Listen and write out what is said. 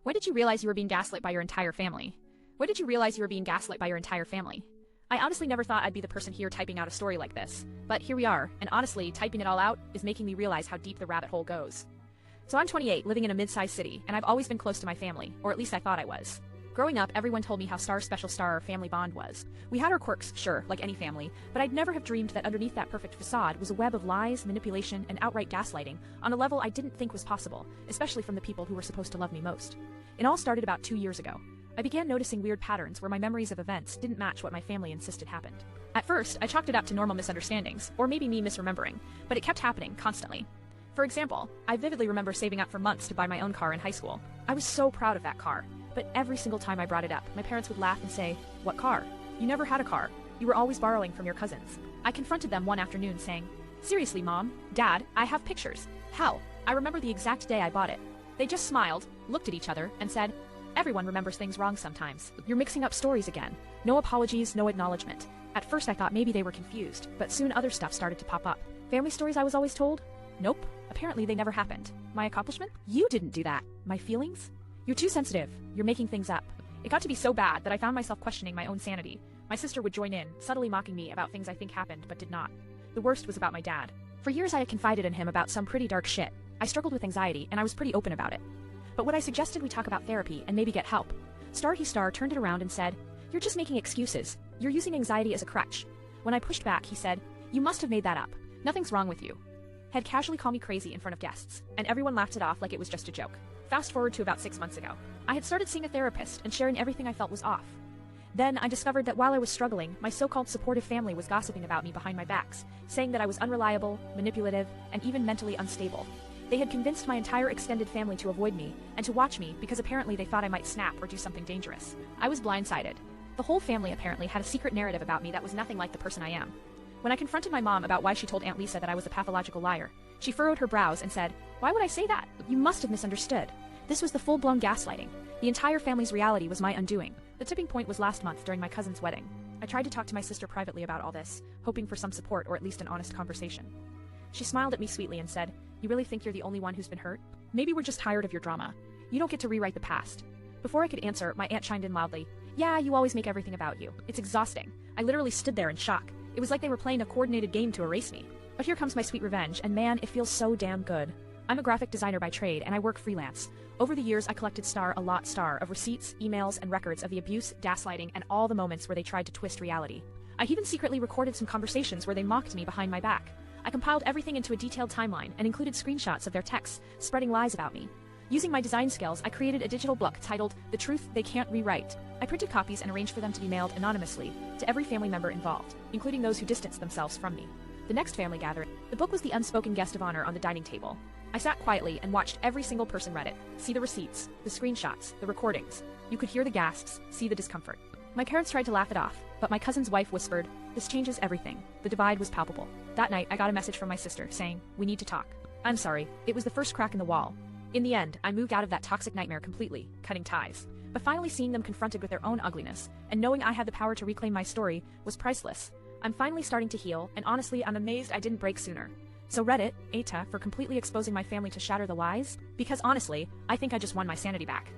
When did you realize you were being gaslit by your entire family? When did you realize you were being gaslit by your entire family? I honestly never thought I'd be the person here typing out a story like this, but here we are, and honestly, typing it all out is making me realize how deep the rabbit hole goes. So I'm 28, living in a mid-sized city, and I've always been close to my family, or at least I thought I was. Growing up, everyone told me how special our family bond was. We had our quirks, sure, like any family, but I'd never have dreamed that underneath that perfect facade was a web of lies, manipulation, and outright gaslighting on a level I didn't think was possible, especially from the people who were supposed to love me most. It all started about 2 years ago. I began noticing weird patterns where my memories of events didn't match what my family insisted happened. At first, I chalked it up to normal misunderstandings, or maybe me misremembering, but it kept happening constantly. For example, I vividly remember saving up for months to buy my own car in high school. I was so proud of that car, but every single time I brought it up, my parents would laugh and say, "What car? You never had a car. You were always borrowing from your cousins." I confronted them one afternoon saying, "Seriously, Mom, Dad, I have pictures. Hell, I remember the exact day I bought it." They just smiled, looked at each other, and said, "Everyone remembers things wrong sometimes. You're mixing up stories again. No apologies, no acknowledgement." At first I thought maybe they were confused, but soon other stuff started to pop up. Family stories I was always told? Nope. Apparently they never happened. My accomplishment? You didn't do that. My feelings? You're too sensitive. You're making things up. It got to be so bad that I found myself questioning my own sanity. My sister would join in, subtly mocking me about things I think happened but did not. The worst was about my dad. For years I had confided in him about some pretty dark shit. I struggled with anxiety, and I was pretty open about it. But what I suggested we talk about therapy and maybe get help. He turned it around and said, "You're just making excuses. You're using anxiety as a crutch." When I pushed back, he said, "You must have made that up. Nothing's wrong with you." He'd casually call me crazy in front of guests, and everyone laughed it off like it was just a joke. Fast forward to about 6 months ago. I had started seeing a therapist and sharing everything I felt was off. Then I discovered that while I was struggling, my so-called supportive family was gossiping about me behind my backs, saying that I was unreliable, manipulative, and even mentally unstable. They had convinced my entire extended family to avoid me and to watch me because apparently they thought I might snap or do something dangerous. I was blindsided. The whole family apparently had a secret narrative about me that was nothing like the person I am. When I confronted my mom about why she told Aunt Lisa that I was a pathological liar, she furrowed her brows and said, "Why would I say that? You must have misunderstood." This was the full-blown gaslighting. The entire family's reality was my undoing. The tipping point was last month during my cousin's wedding. I tried to talk to my sister privately about all this, hoping for some support or at least an honest conversation. She smiled at me sweetly and said, "You really think you're the only one who's been hurt? Maybe we're just tired of your drama. You don't get to rewrite the past." Before I could answer, my aunt chimed in loudly, "Yeah, you always make everything about you. It's exhausting." I literally stood there in shock. It was like they were playing a coordinated game to erase me. But here comes my sweet revenge, and man, it feels so damn good. I'm a graphic designer by trade, and I work freelance. Over the years, I collected a lot of receipts, emails, and records of the abuse, gaslighting, and all the moments where they tried to twist reality. I even secretly recorded some conversations where they mocked me behind my back. I compiled everything into a detailed timeline and included screenshots of their texts, spreading lies about me. Using my design skills, I created a digital book titled "The Truth They Can't Rewrite." I printed copies and arranged for them to be mailed anonymously to every family member involved, including those who distanced themselves from me. The next family gathering, the book was the unspoken guest of honor on the dining table. I sat quietly and watched every single person read it, see the receipts, the screenshots, the recordings. You could hear the gasps, see the discomfort. My parents tried to laugh it off, but my cousin's wife whispered, "This changes everything." The divide was palpable. That night, I got a message from my sister saying, "We need to talk." I'm sorry, it was the first crack in the wall. In the end, I moved out of that toxic nightmare completely, cutting ties. But finally seeing them confronted with their own ugliness, and knowing I had the power to reclaim my story, was priceless. I'm finally starting to heal, and honestly, I'm amazed I didn't break sooner. So Reddit, ATA, for completely exposing my family to shatter the lies? Because honestly, I think I just won my sanity back.